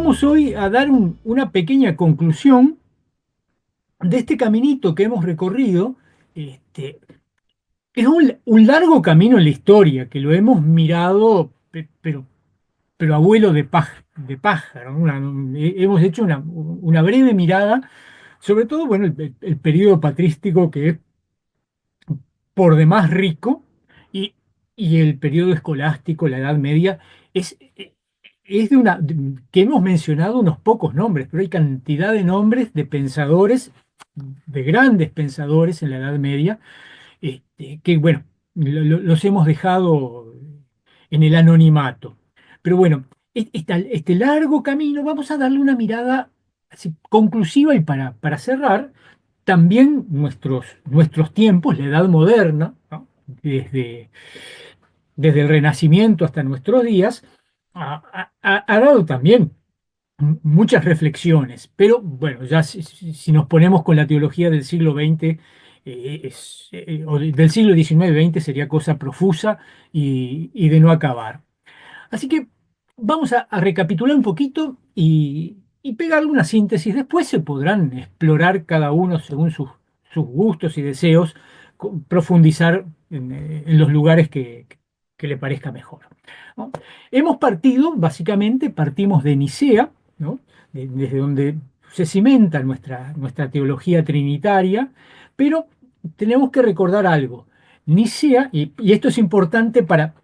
vamos hoy a dar una pequeña conclusión de este caminito que hemos recorrido. Este, es un largo camino en la historia, que lo hemos mirado, pero abuelo de pájaro, ¿no? Hemos hecho una breve mirada, sobre todo, bueno, el periodo patrístico, que es por demás rico, y, y el periodo escolástico, la Edad Media, es, es que hemos mencionado unos pocos nombres, pero hay cantidad de nombres de pensadores, de grandes pensadores en la Edad Media, que bueno, los hemos dejado en el anonimato. Pero bueno, este largo camino vamos a darle una mirada así conclusiva, y para cerrar, también nuestros tiempos, la Edad Moderna, ¿no? Desde el Renacimiento hasta nuestros días, ha dado también muchas reflexiones. Pero bueno, ya si nos ponemos con la teología del siglo XX, o del siglo XIX-XX, sería cosa profusa y de no acabar. Así que vamos a recapitular un poquito y pegar una síntesis. Después se podrán explorar cada uno según sus gustos y deseos, profundizar en los lugares que le parezca mejor, ¿no? Hemos partido, básicamente, partimos de Nicea, ¿no? Desde donde se cimenta nuestra teología trinitaria, pero tenemos que recordar algo. Nicea, y esto es importante para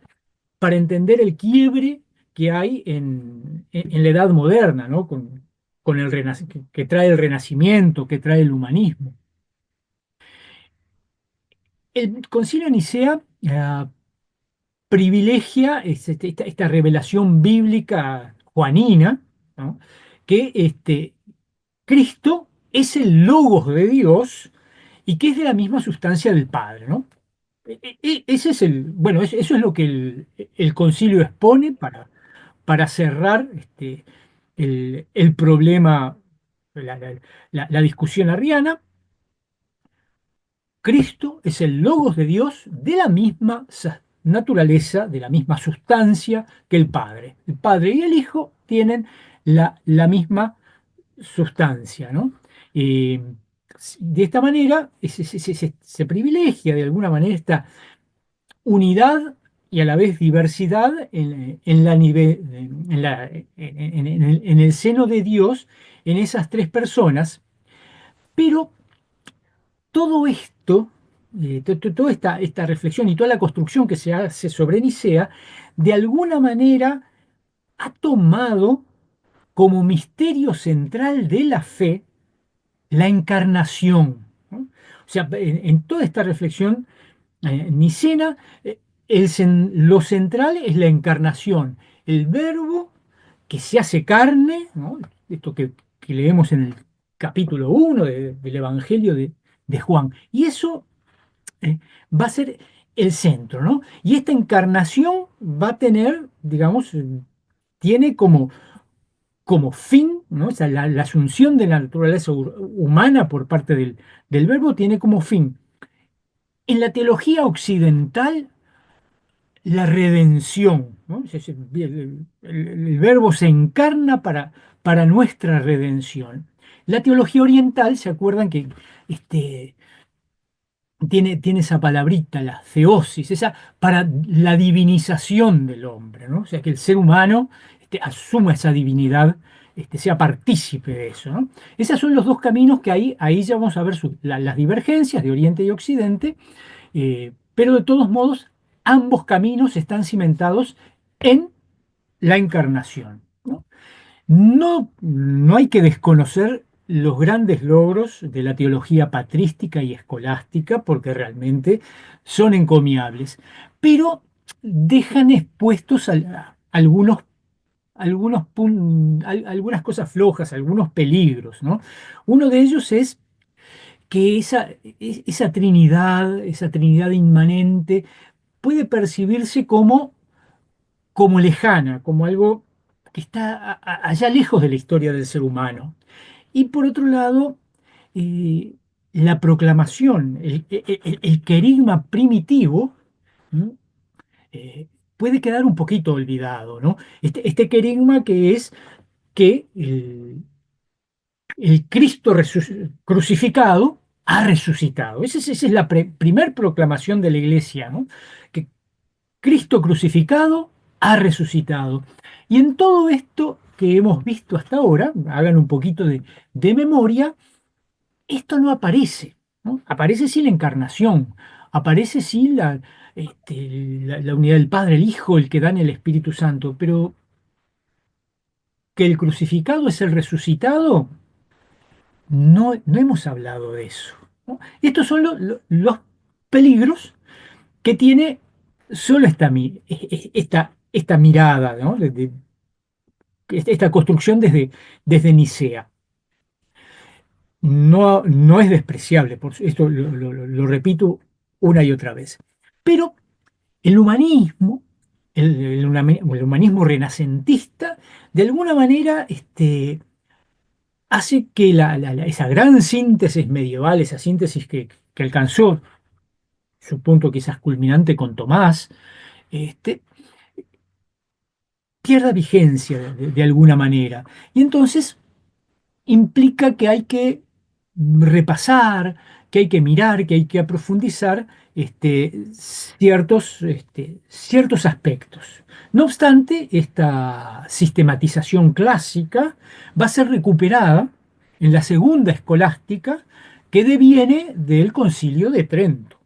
entender el quiebre que hay en la Edad Moderna, ¿no? Con que trae el Renacimiento, que trae el humanismo. El Concilio de Nicea privilegia esta revelación bíblica juanina, ¿no? Que Cristo es el Logos de Dios y que es de la misma sustancia del Padre, ¿no? Ese es bueno, eso es lo que el concilio expone para cerrar el problema, la discusión arriana. Cristo es el Logos de Dios de la misma naturaleza, de la misma sustancia que el Padre. El Padre y el Hijo tienen la misma sustancia, ¿no? Eh, de esta manera se privilegia de alguna manera esta unidad y a la vez diversidad en el seno de Dios, en esas tres personas. Pero todo esto, toda esta reflexión y toda la construcción que se hace sobre Nicea, de alguna manera ha tomado como misterio central de la fe la encarnación, ¿no? O sea, en toda esta reflexión nicena, lo central es la encarnación, el verbo que se hace carne, ¿no? Esto que leemos en el capítulo 1 del Evangelio de Juan. Y eso va a ser el centro, ¿no? Y esta encarnación va a tener, digamos, tiene como fin, ¿no? O sea, la asunción de la naturaleza humana por parte del verbo tiene como fin, en la teología occidental, la redención, ¿no? El verbo se encarna para nuestra redención. La teología oriental, ¿se acuerdan que este, tiene esa palabrita, la theosis, esa para la divinización del hombre, ¿no? O sea, que el ser humano asuma esa divinidad, sea partícipe de eso, ¿no? Esos son los dos caminos que ahí ya vamos a ver las divergencias de Oriente y Occidente, pero de todos modos, ambos caminos están cimentados en la encarnación, ¿no? No hay que desconocer los grandes logros de la teología patrística y escolástica, porque realmente son encomiables, pero dejan expuestos algunas cosas flojas, algunos peligros, ¿no? Uno de ellos es que esa Trinidad inmanente puede percibirse como lejana, como algo que está allá lejos de la historia del ser humano. Y por otro lado, eh, la proclamación, el querigma primitivo, ¿m? Eh, puede quedar un poquito olvidado, ¿no? Este querigma que es que el Cristo crucificado ha resucitado. Esa es la primer proclamación de la iglesia, ¿no? Que Cristo crucificado ha resucitado. Y en todo esto que hemos visto hasta ahora, hagan un poquito de memoria, esto no aparece, ¿no? Aparece sí la encarnación, aparece sí la unidad del Padre, el Hijo, el que da en el Espíritu Santo, pero que el crucificado es el resucitado, no hemos hablado de eso, ¿no? Estos son los peligros que tiene solo esta mirada, ¿no? Esta construcción desde Nicea. No es despreciable, esto lo repito una y otra vez. Pero el humanismo, el humanismo renacentista, de alguna manera hace que esa gran síntesis medieval, esa síntesis que alcanzó su punto quizás culminante con Tomás, este, pierda vigencia de alguna manera. Y entonces implica que hay que repasar, que hay que mirar, que hay que profundizar ciertos aspectos. No obstante, esta sistematización clásica va a ser recuperada en la segunda escolástica que deviene del Concilio de Trento.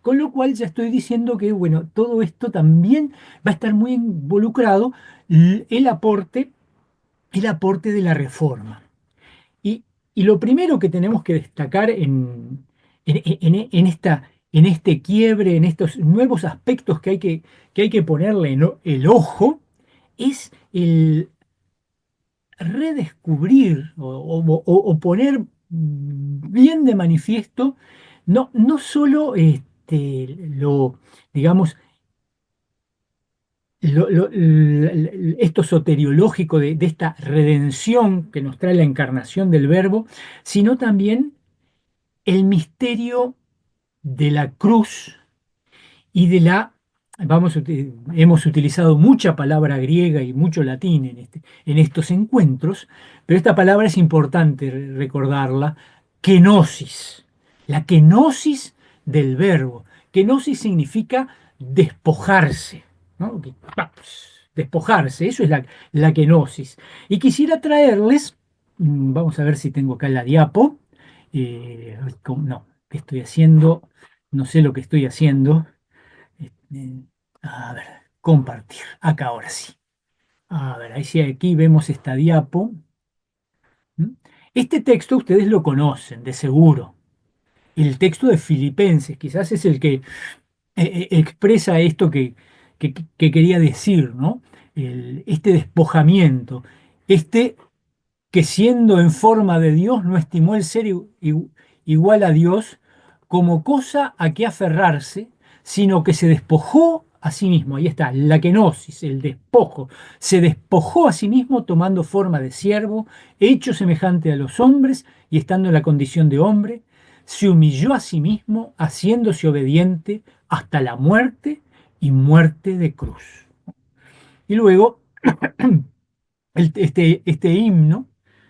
Con lo cual ya estoy diciendo que, bueno, todo esto también va a estar muy involucrado el aporte de la reforma. Y, y lo primero que tenemos que destacar en este quiebre, en estos nuevos aspectos que hay que ponerle el ojo, es el redescubrir o poner bien de manifiesto no solo digamos, esto soteriológico de esta redención que nos trae la encarnación del Verbo, sino también el misterio de la cruz y hemos utilizado mucha palabra griega y mucho latín en estos encuentros, pero esta palabra es importante recordarla, kenosis, la kenosis del verbo. Kenosis significa despojarse, ¿no? Despojarse, eso es la kenosis. Y quisiera traerles, vamos a ver si tengo acá la diapo, no, ¿qué estoy haciendo? No sé lo que estoy haciendo. Este, a ver, compartir. Acá ahora sí. A ver, ahí sí, aquí vemos esta diapo. ¿Mm? Este texto ustedes lo conocen, de seguro. El texto de Filipenses, quizás es el que expresa esto que quería decir, ¿no? Este despojamiento, este que siendo en forma de Dios no estimó el ser igual a Dios como cosa a que aferrarse, sino que se despojó a sí mismo. Ahí está, la kenosis, el despojo. Se despojó a sí mismo tomando forma de siervo, hecho semejante a los hombres y estando en la condición de hombre, se humilló a sí mismo, haciéndose obediente hasta la muerte y muerte de cruz. Y luego este himno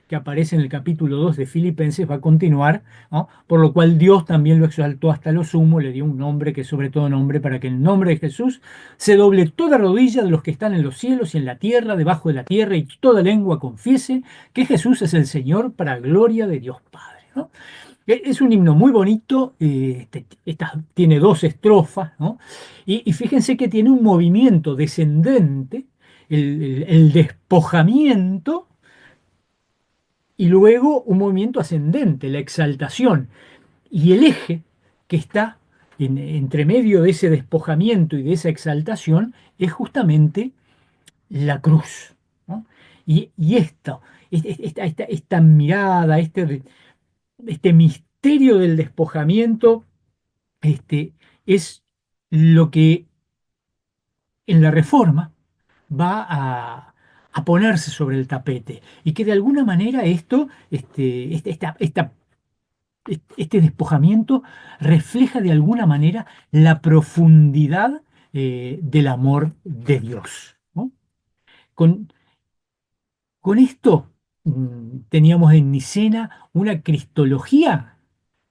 que aparece en el capítulo 2 de Filipenses va a continuar, ¿no? Por lo cual Dios también lo exaltó hasta lo sumo, le dio un nombre que es sobre todo nombre, para que en el nombre de Jesús se doble toda rodilla de los que están en los cielos y en la tierra, debajo de la tierra, y toda lengua confiese que Jesús es el Señor, para gloria de Dios Padre, ¿no? Es un himno muy bonito, tiene dos estrofas, ¿no? Y fíjense que tiene un movimiento descendente, el despojamiento, y luego un movimiento ascendente, la exaltación. Y el eje que está entre medio de ese despojamiento y de esa exaltación es justamente la cruz, ¿no? Y esto, esta mirada, este misterio del despojamiento, es lo que en la Reforma va a ponerse sobre el tapete y que de alguna manera este despojamiento refleja de alguna manera la profundidad del amor de Dios, ¿no? Con, Con esto teníamos en Nicena una cristología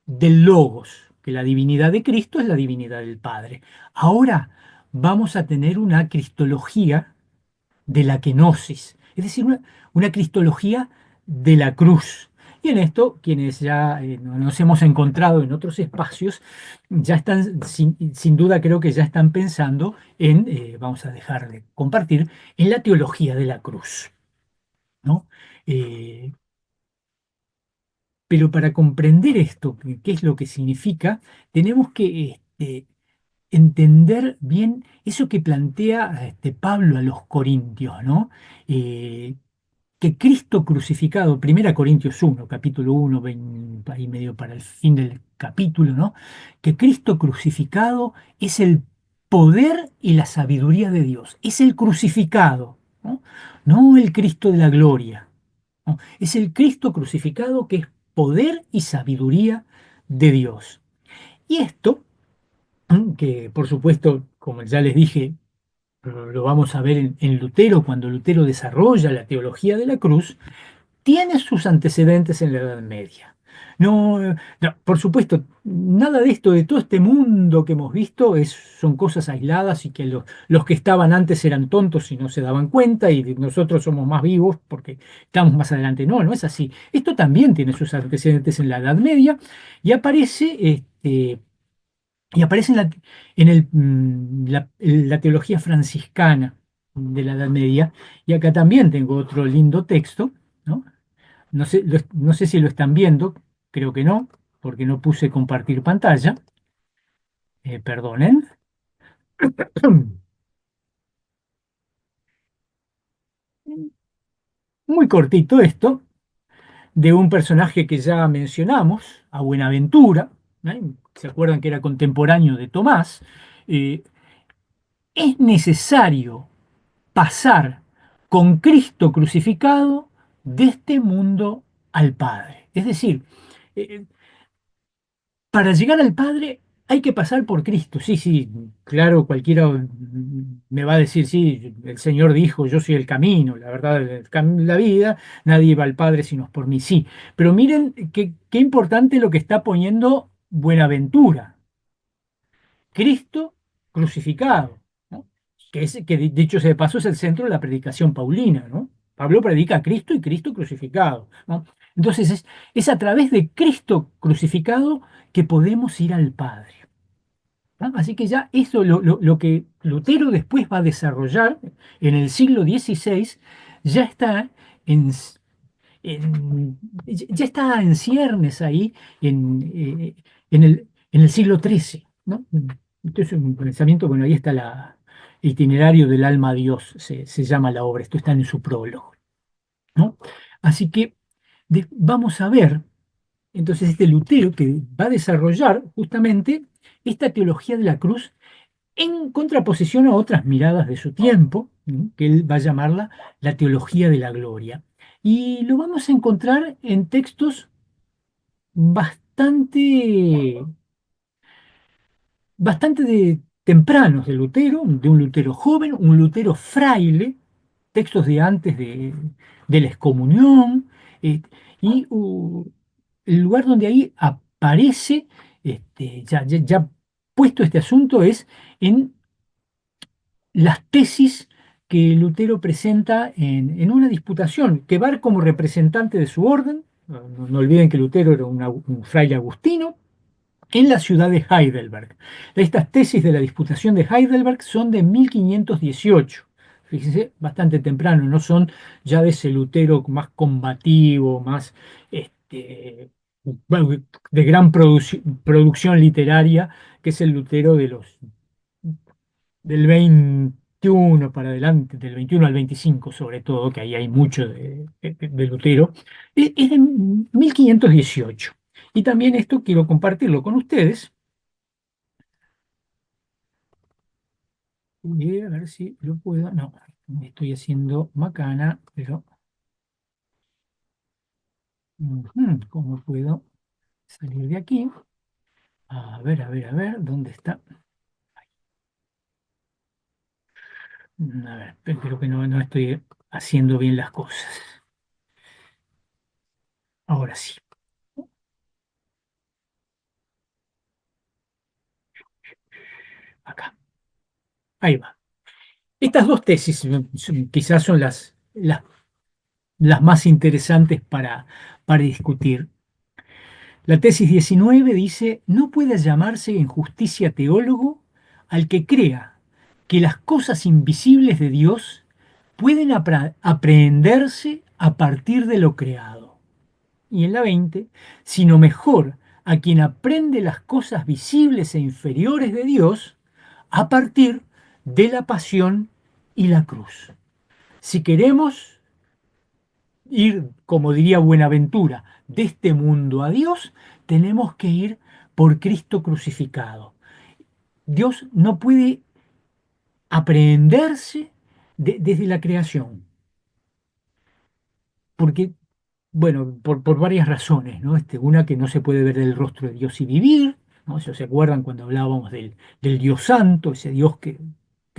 del Logos, que la divinidad de Cristo es la divinidad del Padre. Ahora vamos a tener una cristología de la kenosis, es decir, una cristología de la cruz. Y en esto, quienes ya nos hemos encontrado en otros espacios, ya están, sin duda creo que ya están pensando en, vamos a dejar de compartir, en la teología de la cruz, ¿no? Eh, pero para comprender esto, qué es lo que significa, tenemos que entender bien eso que plantea Pablo a los corintios, ¿no? Eh, que Cristo crucificado, 1 Corintios 1, capítulo 1, ahí medio para el fin del capítulo, ¿no? Que Cristo crucificado es el poder y la sabiduría de Dios, es el crucificado, ¿no? No el Cristo de la gloria, ¿no? Es el Cristo crucificado que es poder y sabiduría de Dios. Y esto, que por supuesto, como ya les dije, lo vamos a ver en Lutero, cuando Lutero desarrolla la teología de la cruz, tiene sus antecedentes en la Edad Media. No, no, por supuesto, nada de esto, de todo este mundo que hemos visto, son cosas aisladas y que los que estaban antes eran tontos y no se daban cuenta y nosotros somos más vivos porque estamos más adelante. No, no es así. Esto también tiene sus antecedentes en la Edad Media y aparece, y aparece en la teología franciscana de la Edad Media. Y acá también tengo otro lindo texto, ¿no? No sé, no sé si lo están viendo, creo que no, porque no puse compartir pantalla. Perdonen. Muy cortito esto, de un personaje que ya mencionamos, a Buenaventura, ¿eh? ¿Se acuerdan que era contemporáneo de Tomás? Eh, es necesario pasar con Cristo crucificado de este mundo al Padre. Es decir, eh, para llegar al Padre hay que pasar por Cristo. Sí, sí, claro, cualquiera me va a decir, sí, el Señor dijo, yo soy el camino, la verdad, la vida, nadie va al Padre sino por mí. Sí, pero miren qué importante lo que está poniendo Buenaventura. Cristo crucificado, ¿no? Que dicho sea de paso es el centro de la predicación paulina, ¿no? Pablo predica a Cristo y Cristo crucificado, ¿no? Entonces es a través de Cristo crucificado que podemos ir al Padre, ¿no? Así que ya eso, lo que Lutero después va a desarrollar en el siglo XVI, ya está en, ya está en ciernes ahí en el siglo XIII, ¿no? Esto es un pensamiento, bueno, ahí está la itinerario del alma a Dios, se llama la obra, esto está en su prólogo, ¿no? Así que vamos a ver entonces este Lutero que va a desarrollar justamente esta teología de la cruz en contraposición a otras miradas de su tiempo, ¿no? Que él va a llamarla la teología de la gloria. Y lo vamos a encontrar en textos bastante, bastante tempranos de Lutero, de un Lutero joven, un Lutero fraile, textos de antes de la excomunión, eh, y el lugar donde ahí aparece, ya puesto este asunto, es en las tesis que Lutero presenta en una disputación, que va como representante de su orden. No olviden que Lutero era un fraile agustino en la ciudad de Heidelberg. Estas tesis de la disputación de Heidelberg son de 1518. Fíjense, bastante temprano, no son ya de ese Lutero más combativo, más bueno, de gran producción literaria, que es el Lutero del 21 para adelante, del 21 al 25 sobre todo, que ahí hay mucho de Lutero, es de 1518. Y también esto quiero compartirlo con ustedes, y a ver si lo puedo, no, me estoy haciendo macana, pero ¿cómo puedo salir de aquí? A ver, ¿dónde está? A ver, creo que no estoy haciendo bien las cosas. Ahora sí, acá, ahí va. Estas dos tesis quizás son las más interesantes para discutir. La tesis 19 dice, no puede llamarse en justicia teólogo al que crea que las cosas invisibles de Dios pueden aprehenderse a partir de lo creado. Y en la 20, sino mejor a quien aprende las cosas visibles e inferiores de Dios a partir de la pasión y la cruz. Si queremos ir, como diría Buenaventura, de este mundo a Dios, tenemos que ir por Cristo crucificado. Dios no puede aprehenderse desde la creación, porque, bueno, por varias razones, ¿no? Una, que no se puede ver el rostro de Dios y vivir, ¿no? Eso se acuerdan cuando hablábamos del Dios Santo, ese Dios que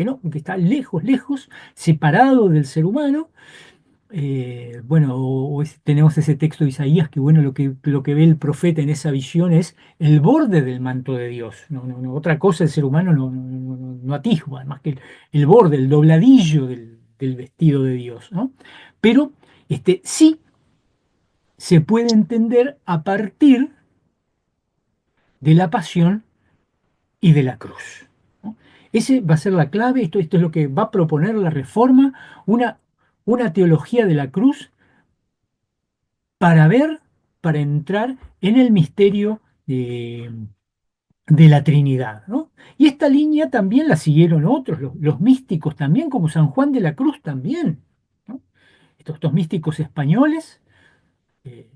no, que está lejos, lejos, separado del ser humano. Bueno, tenemos ese texto de Isaías que, bueno, lo que ve el profeta en esa visión es el borde del manto de Dios. No, no, no, otra cosa el ser humano no atisba, más que el borde, el dobladillo del vestido de Dios, ¿no? Pero sí se puede entender a partir de la pasión y de la cruz, ¿no? Ese va a ser la clave, esto es lo que va a proponer la Reforma, una teología de la cruz para ver, para entrar en el misterio de la Trinidad, ¿no? Y esta línea también la siguieron otros, los místicos también, como San Juan de la Cruz también, ¿no? Estos místicos españoles eh,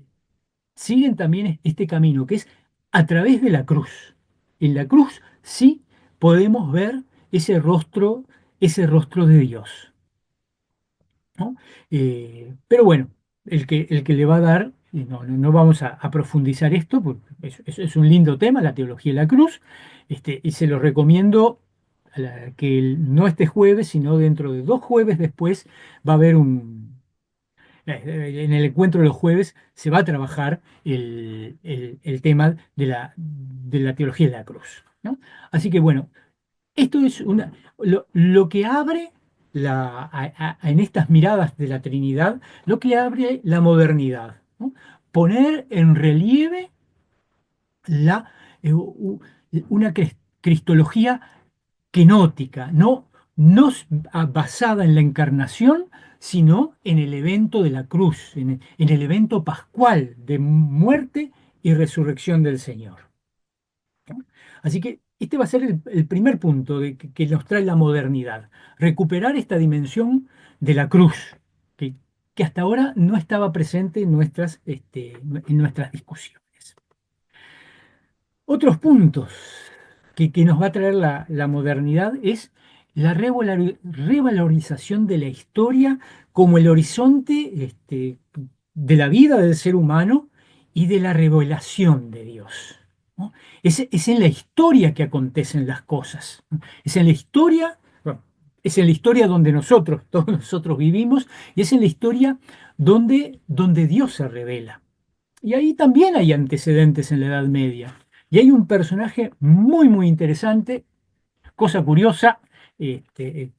siguen también este camino, que es a través de la cruz. En la cruz sí podemos ver ese rostro de Dios, ¿no? Pero bueno, el que le va a dar, y no vamos a profundizar esto, porque es un lindo tema, la teología de la cruz, y se lo recomiendo que no este jueves, sino dentro de 2 jueves después va a haber en el encuentro de los jueves se va a trabajar el tema de la teología de la cruz, ¿no? Así que bueno, esto es lo que abre en estas miradas de la Trinidad, lo que abre la modernidad, ¿no? Poner en relieve la, una cristología kenótica, no basada en la encarnación, sino en el evento de la cruz, en el evento pascual de muerte y resurrección del Señor, ¿no? Así que este va a ser el primer punto que nos trae la modernidad, recuperar esta dimensión de la cruz, que, que hasta ahora no estaba presente en nuestras discusiones. Otros puntos que nos va a traer la modernidad es la revalorización de la historia como el horizonte de la vida del ser humano y de la revelación de Dios, ¿no? Es en la historia que acontecen las cosas, ¿no? Es en la historia, bueno, es en la historia donde todos nosotros vivimos, y es en la historia donde Dios se revela. Y ahí también hay antecedentes en la Edad Media. Y hay un personaje muy, muy interesante, cosa curiosa, este,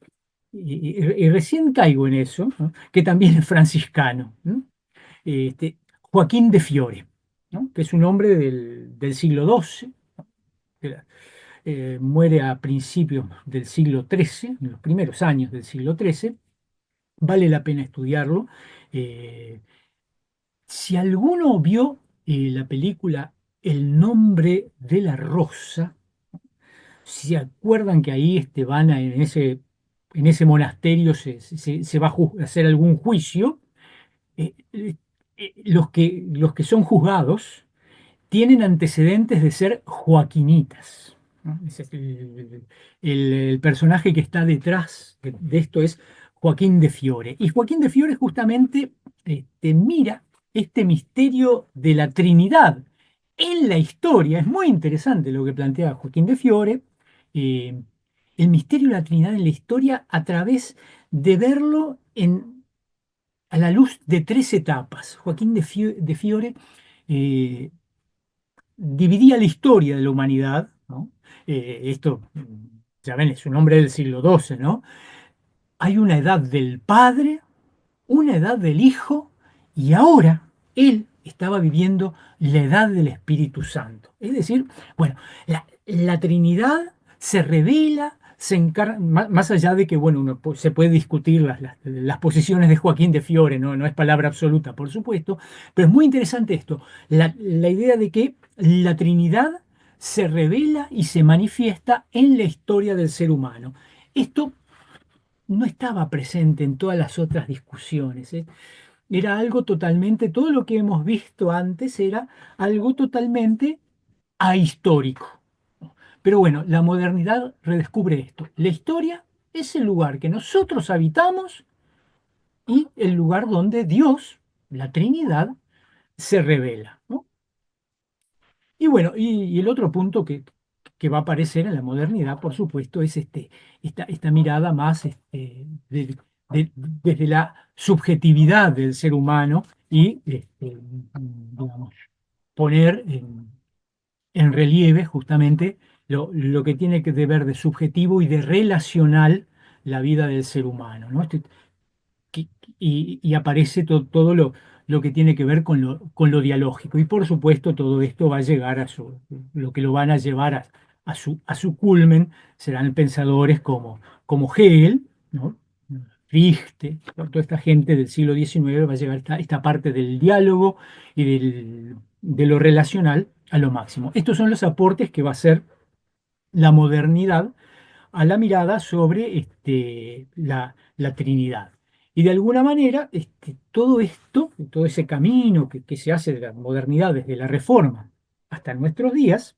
y recién caigo en eso, ¿no? Que también es franciscano, ¿no? Joaquín de Fiore, ¿no? Que es un hombre del siglo XII, que muere a principios del siglo XIII, en los primeros años del siglo XIII. Vale la pena estudiarlo. Eh, Si alguno vio la película El nombre de la rosa, si se acuerdan que ahí van en ese monasterio se va a hacer algún juicio, los que son juzgados tienen antecedentes de ser joaquinitas, ¿no? Ese es el personaje que está detrás de esto es Joaquín de Fiore. Y Joaquín de Fiore justamente mira este misterio de la Trinidad en la historia. Es muy interesante lo que plantea Joaquín de Fiore, eh, el misterio de la Trinidad en la historia a través de verlo a la luz de tres etapas. Joaquín de Fiore eh, dividía la historia de la humanidad, ¿no? Esto, ya ven, es un hombre del siglo XII, ¿no? Hay una edad del Padre, una edad del Hijo, y ahora él estaba viviendo la edad del Espíritu Santo. Es decir, bueno, la Trinidad se revela, se encarna, más allá de que, bueno, se puede discutir las posiciones de Joaquín de Fiore, ¿no? No es palabra absoluta, por supuesto, pero es muy interesante esto, la idea de que la Trinidad se revela y se manifiesta en la historia del ser humano. Esto no estaba presente en todas las otras discusiones, ¿eh? Era algo totalmente, todo lo que hemos visto antes era algo totalmente ahistórico. Pero bueno, la modernidad redescubre esto. La historia es el lugar que nosotros habitamos y el lugar donde Dios, la Trinidad, se revela, ¿no? Y bueno, y el otro punto que va a aparecer en la modernidad, por supuesto, es esta mirada más desde la subjetividad del ser humano y, digamos, poner en relieve justamente lo que tiene que ver de subjetivo y de relacional la vida del ser humano, ¿no? que- y aparece todo lo que tiene que ver con lo dialógico. Y por supuesto todo esto va a llegar lo que lo van a llevar a su culmen serán pensadores como Hegel, ¿no? Fichte, toda esta gente del siglo XIX va a llevar esta parte del diálogo y de lo relacional a lo máximo. Estos son los aportes que va a hacer la modernidad a la mirada sobre la Trinidad. Y de alguna manera, todo esto, todo ese camino que se hace de la modernidad desde la Reforma hasta nuestros días,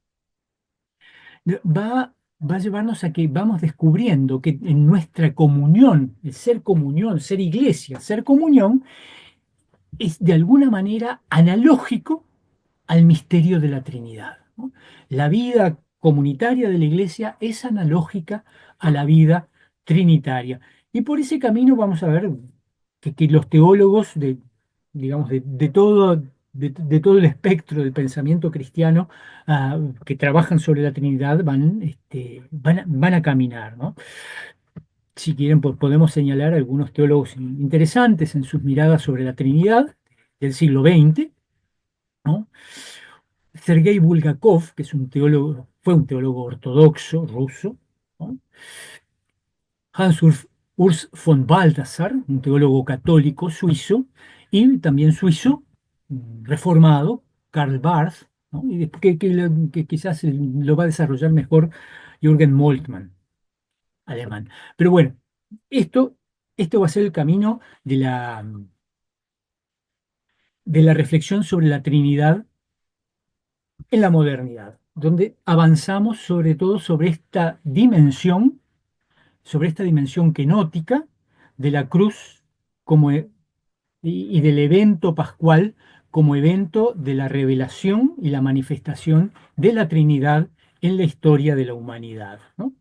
va a llevarnos a que vamos descubriendo que en nuestra comunión, el comunión, ser iglesia, ser comunión, es de alguna manera analógico al misterio de la Trinidad, ¿no? La vida comunitaria de la iglesia es analógica a la vida trinitaria. Y por ese camino vamos a ver que los teólogos digamos, de todo el espectro del pensamiento cristiano que trabajan sobre la Trinidad van a caminar, ¿no? Si quieren, podemos señalar algunos teólogos interesantes en sus miradas sobre la Trinidad del siglo XX, ¿no? Sergei Bulgakov, que es un teólogo, fue un teólogo ortodoxo ruso, ¿no? Urs von Balthasar, un teólogo católico suizo, y también suizo, reformado, Karl Barth, ¿no? Y que quizás lo va a desarrollar mejor Jürgen Moltmann, alemán. Pero bueno, esto, esto va a ser el camino de la reflexión sobre la Trinidad en la modernidad, donde avanzamos sobre todo sobre esta dimensión kenótica de la cruz como, y del evento pascual como evento de la revelación y la manifestación de la Trinidad en la historia de la humanidad, ¿no?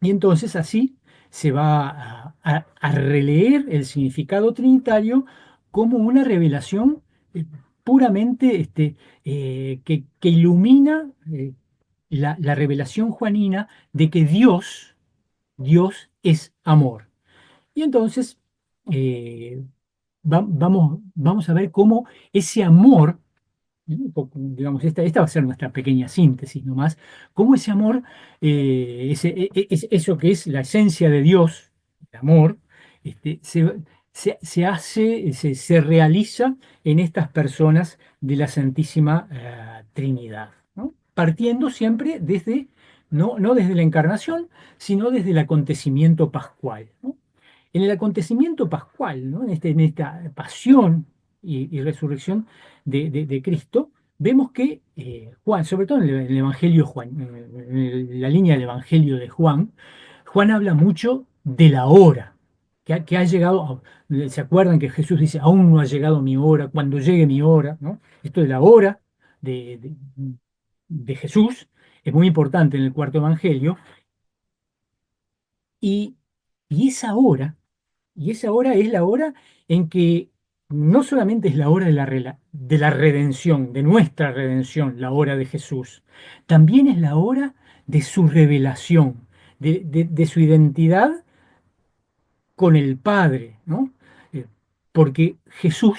Y entonces así se va a releer el significado trinitario como una revelación puramente que ilumina la revelación juanina de que Dios es amor. Y entonces eh, vamos a ver cómo ese amor, digamos, esta va a ser nuestra pequeña síntesis nomás, cómo ese amor, eso que es la esencia de Dios, el amor, se hace, se realiza en estas personas de la Santísima Trinidad, ¿no? Partiendo siempre desde, no desde la encarnación, sino desde el acontecimiento pascual, ¿no? En el acontecimiento pascual, ¿no? En esta pasión y resurrección de Cristo, vemos que Juan, sobre todo en el Evangelio Juan, en la línea del Evangelio de Juan, Juan habla mucho de la hora, que ha llegado, ¿se acuerdan que Jesús dice, aún no ha llegado mi hora, cuando llegue mi hora, ¿no? Esto de la hora de, de- de Jesús es muy importante en el cuarto Evangelio, y, y esa hora Y esa hora es la hora en que no solamente es la hora de de la redención, de nuestra redención, la hora de Jesús, también es la hora de su revelación, de su identidad con el Padre, ¿no? Eh, Porque Jesús,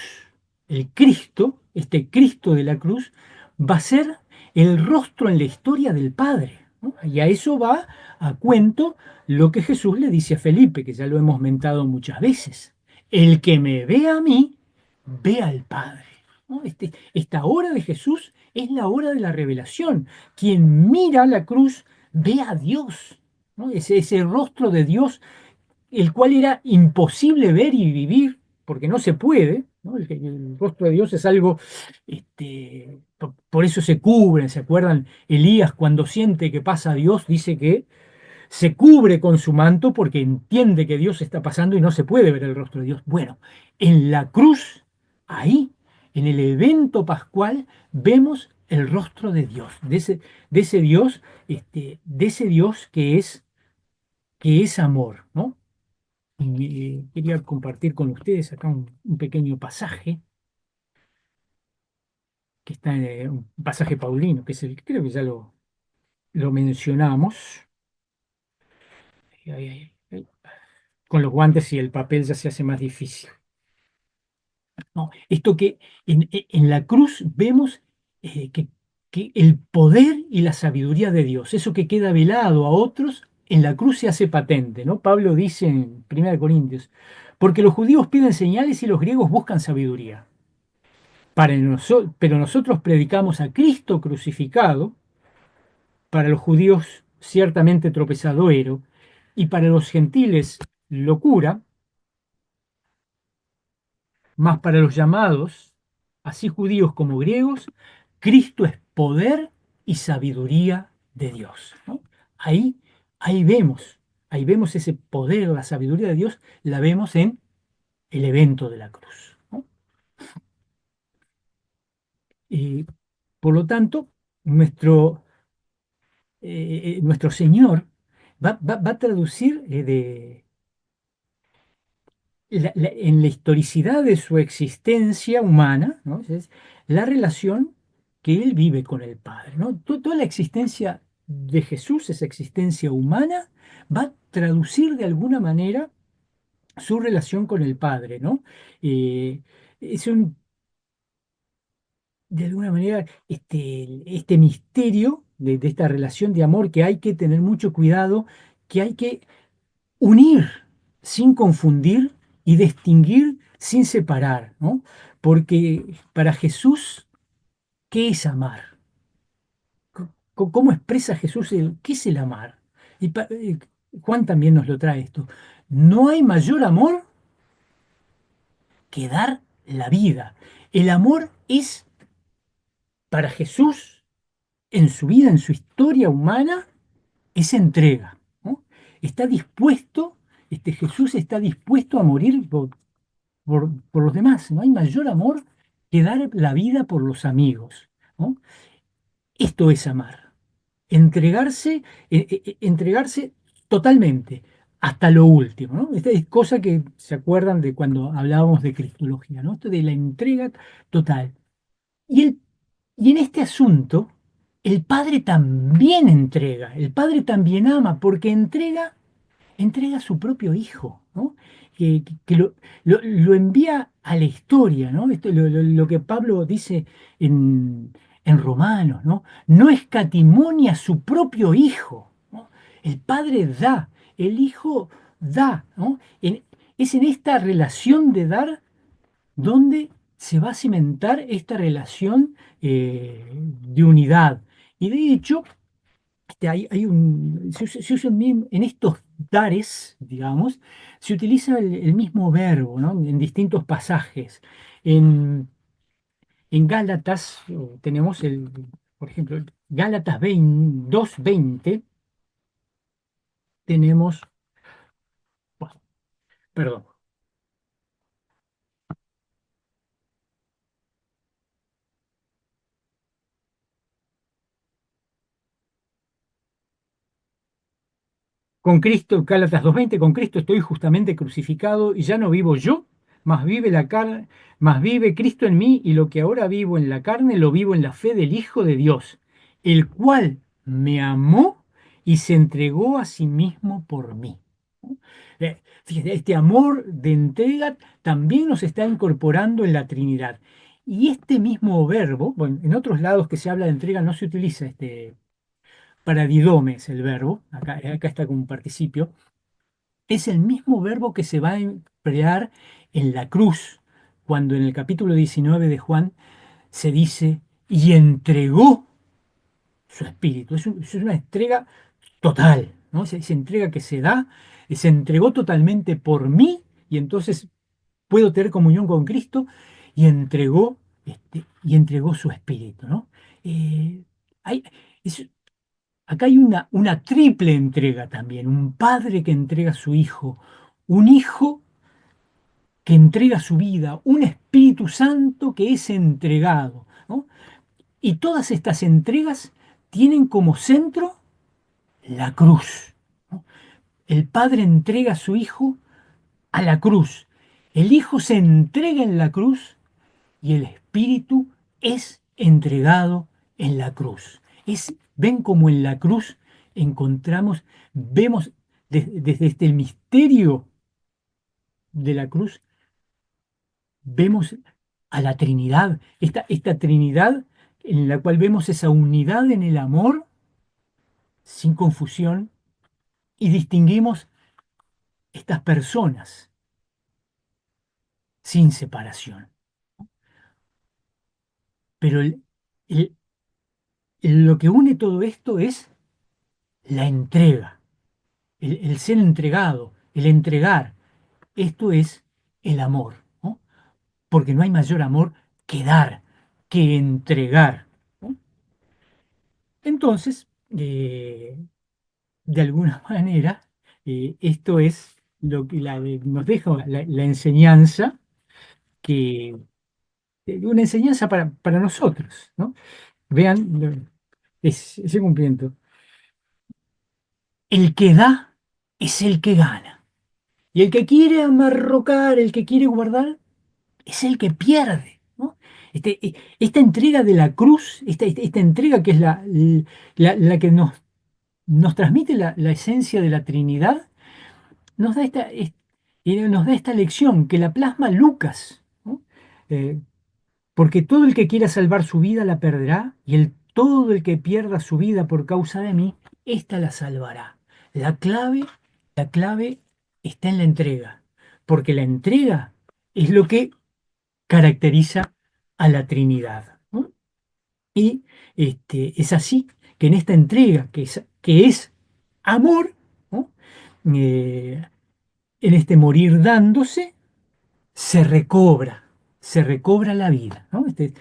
el Cristo, este Cristo de la cruz, va a ser el rostro en la historia del Padre, ¿no? Y a eso va a cuento lo que Jesús le dice a Felipe, que ya lo hemos mentado muchas veces. El que me ve a mí, ve al Padre. ¿No? Esta hora de Jesús es la hora de la revelación. Quien mira la cruz ve a Dios, ¿no? Ese rostro de Dios el cual era imposible ver y vivir, porque no se puede, ¿no? El rostro de Dios es algo, por eso se cubren, ¿se acuerdan? Elías cuando siente que pasa a Dios, dice que se cubre con su manto porque entiende que Dios está pasando y no se puede ver el rostro de Dios. Bueno, en la cruz, ahí, en el evento pascual, vemos el rostro de Dios, de ese Dios, de ese Dios que es amor, ¿no? Y quería compartir con ustedes acá un pequeño pasaje que está en un pasaje paulino, que es el, creo que ya lo mencionamos. Con los guantes y el papel ya se hace más difícil. ¿No? Esto que en la cruz vemos que el poder y la sabiduría de Dios, eso que queda velado a otros, en la cruz se hace patente, ¿no? Pablo dice en 1 Corintios, porque los judíos piden señales y los griegos buscan sabiduría. Pero nosotros predicamos a Cristo crucificado, para los judíos ciertamente tropezadero, y para los gentiles locura, mas para los llamados, así judíos como griegos, Cristo es poder y sabiduría de Dios. ¿No? Ahí, ahí vemos ese poder, la sabiduría de Dios, la vemos en el evento de la cruz. ¿No? Y por lo tanto, nuestro Señor va a traducir en la historicidad de su existencia humana, ¿no? Es la relación que Él vive con el Padre. ¿No? Toda la existencia de Jesús, esa existencia humana, va a traducir de alguna manera su relación con el Padre. ¿No? Eh, es de alguna manera este misterio de esta relación de amor que hay que tener mucho cuidado, que hay que unir sin confundir y distinguir sin separar, ¿no? Porque para Jesús, ¿qué es amar? ¿Cómo expresa Jesús qué es el amar? Y Juan también nos lo trae esto. No hay mayor amor que dar la vida. El amor es para Jesús en su vida, en su historia humana, es entrega, ¿no? Está dispuesto, Jesús está dispuesto a morir por los demás. No hay mayor amor que dar la vida por los amigos, ¿no? Esto es amar. Entregarse, entregarse totalmente, hasta lo último, ¿no? Esta es cosa que se acuerdan de cuando hablábamos de cristología, ¿no? Esto de la entrega total. Y, y en este asunto, el Padre también entrega, el Padre también ama, porque entrega a su propio hijo, ¿no? Que lo envía a la historia, ¿no? Esto, lo que Pablo dice en Romanos, ¿no? No escatimonia a su propio hijo, ¿no? El padre da, el hijo da, ¿no? Es en esta relación de dar donde se va a cimentar esta relación de unidad. Y de hecho, se usa en estos dares, digamos, se utiliza el mismo verbo, ¿no? En distintos pasajes. En, en Gálatas tenemos por ejemplo, Gálatas 2:20, tenemos, bueno, perdón, Con Cristo, Gálatas 2:20, con Cristo estoy justamente crucificado y ya no vivo yo, mas vive la carne, mas vive Cristo en mí y lo que ahora vivo en la carne lo vivo en la fe del Hijo de Dios, el cual me amó y se entregó a sí mismo por mí. Fíjate, este amor de entrega también nos está incorporando en la Trinidad. Y este mismo verbo, bueno, en otros lados que se habla de entrega no se utiliza este paradidomes, el verbo, acá está como un participio, es el mismo verbo que se va a emplear en la cruz, cuando en el capítulo 19 de Juan se dice, y entregó su espíritu. Es una entrega total, ¿no? Esa entrega que se da, se entregó totalmente por mí, y entonces puedo tener comunión con Cristo, y entregó su espíritu, ¿no? Eh, hay, es- Acá hay una triple entrega también, un padre que entrega a su hijo, un hijo que entrega su vida, un Espíritu Santo que es entregado, ¿no? Y todas estas entregas tienen como centro la cruz, ¿no? El padre entrega a su hijo a la cruz, el hijo se entrega en la cruz y el Espíritu es entregado en la cruz. Ven como en la cruz encontramos, vemos desde este el misterio de la cruz, vemos a la Trinidad, esta Trinidad en la cual vemos esa unidad en el amor sin confusión y distinguimos estas personas sin separación. Pero el- lo que une todo esto es la entrega, el ser entregado, el entregar. Esto es el amor, ¿no? Porque no hay mayor amor que dar, que entregar, ¿no? Entonces, de alguna manera, esto es lo que nos deja la enseñanza, que una enseñanza para nosotros, ¿no? Vean, es ese cumplimiento. El que da es el que gana. Y el que quiere amarrocar, el que quiere guardar, es el que pierde, ¿no? Esta entrega de la cruz, esta entrega que es la que nos transmite la esencia de la Trinidad, nos da nos da esta lección que la plasma Lucas, ¿no? Eh, Porque todo el que quiera salvar su vida la perderá, y todo el que pierda su vida por causa de mí, ésta la salvará. La clave, la clave está en la entrega, porque la entrega es lo que caracteriza a la Trinidad, ¿no? Y es así que en esta entrega, que es amor, ¿no? Eh, en este morir dándose, se recobra, se recobra la vida, ¿no? Este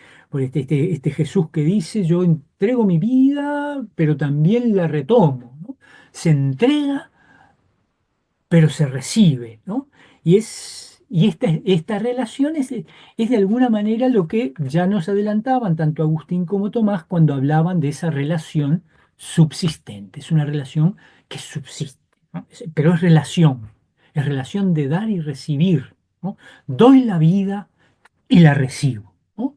Jesús que dice, yo entrego mi vida, pero también la retomo, ¿no? Se entrega pero se recibe, ¿no? Esta relación es de alguna manera lo que ya nos adelantaban tanto Agustín como Tomás cuando hablaban de esa relación subsistente. Es una relación que subsiste, ¿no? Pero es relación de dar y recibir, ¿no? Doy la vida y la recibo, ¿no?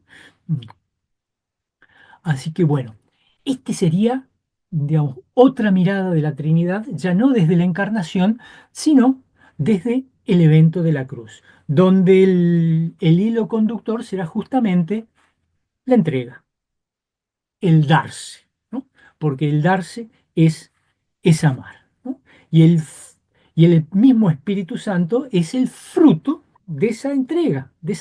Así que bueno, este sería, digamos, otra mirada de la Trinidad, ya no desde la encarnación, sino desde el evento de la cruz, donde el hilo conductor será justamente la entrega, el darse, ¿no? Porque el darse es amar, ¿no? Y y el mismo Espíritu Santo es el fruto de esa entrega, de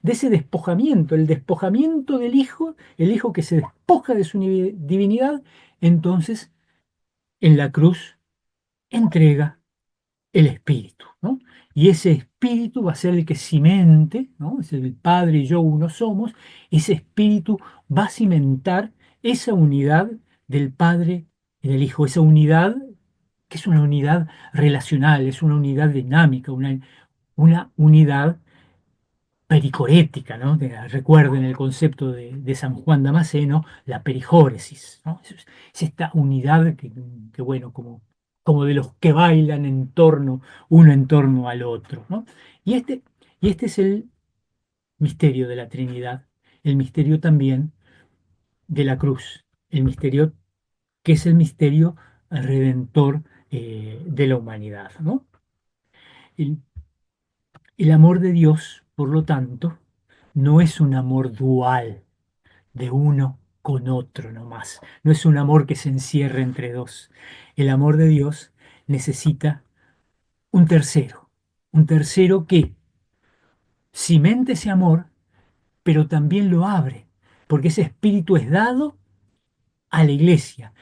ese despojamiento, el despojamiento del Hijo, el Hijo que se despoja de su divinidad, entonces en la cruz entrega el Espíritu, ¿no? Y ese Espíritu va a ser el que cimente, ¿no? Es el Padre y yo uno somos, ese Espíritu va a cimentar esa unidad del Padre y del Hijo, esa unidad que es una unidad relacional, es una unidad dinámica, una unidad pericorética, ¿no? Recuerden el concepto de San Juan Damasceno, la perijóresis, ¿no? Es esta unidad bueno, como como de los que bailan uno en torno al otro, ¿no? Y este, y este es el misterio de la Trinidad, el misterio también de la cruz, el misterio que es el misterio redentor de la humanidad, ¿no? El, el amor de Dios, por lo tanto, no es un amor dual de uno con otro nomás, no es un amor que se encierra entre dos. El amor de Dios necesita un tercero que cimente ese amor, pero también lo abre, porque ese espíritu es dado a la iglesia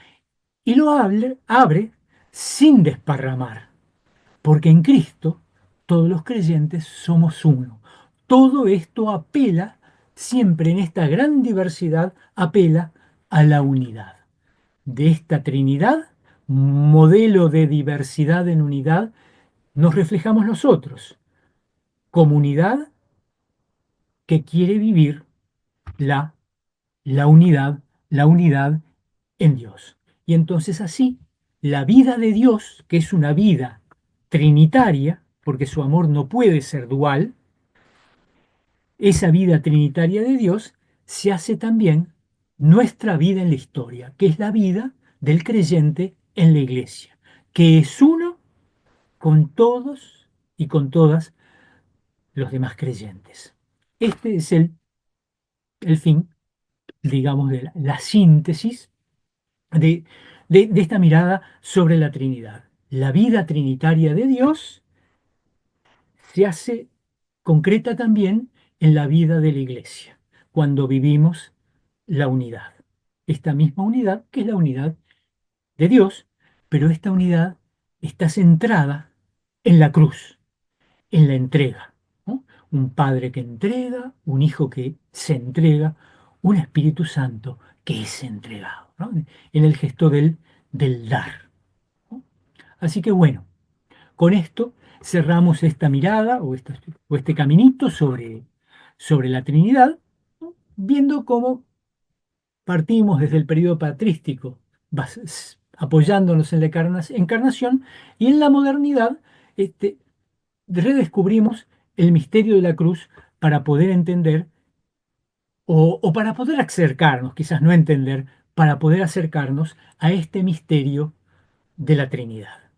y lo abre sin desparramar, porque en Cristo todos los creyentes somos uno. Todo esto apela, siempre en esta gran diversidad, apela a la unidad. De esta Trinidad, modelo de diversidad en unidad, nos reflejamos nosotros, comunidad que quiere vivir la, la unidad en Dios. Y entonces así, la vida de Dios, que es una vida trinitaria, porque su amor no puede ser dual, esa vida trinitaria de Dios se hace también nuestra vida en la historia, que es la vida del creyente en la iglesia, que es uno con todos y con todas los demás creyentes. Este es el fin, digamos, de la síntesis de, de esta mirada sobre la Trinidad. La vida trinitaria de Dios se hace concreta también en la vida de la iglesia, cuando vivimos la unidad. Esta misma unidad, que es la unidad de Dios, pero esta unidad está centrada en la cruz, en la entrega, ¿no? Un Padre que entrega, un Hijo que se entrega, un Espíritu Santo que es entregado, ¿no? En el gesto del dar, ¿no? Así que bueno, con esto cerramos esta mirada o este caminito sobre la Trinidad, ¿no? Viendo cómo partimos desde el periodo patrístico, apoyándonos en la encarnación, y en la modernidad este, redescubrimos el misterio de la cruz para poder entender o para poder acercarnos, quizás no entender, para poder acercarnos a este misterio de la Trinidad,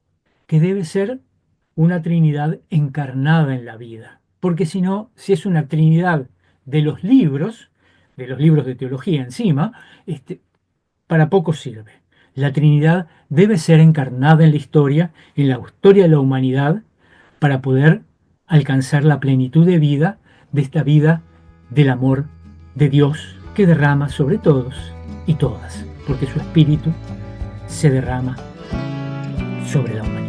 que debe ser una Trinidad encarnada en la vida, porque si no, si es una Trinidad de los libros de teología encima, para poco sirve. La Trinidad debe ser encarnada en la historia de la humanidad, para poder alcanzar la plenitud de vida, de esta vida del amor de Dios que derrama sobre todos y todas, porque su espíritu se derrama sobre la humanidad.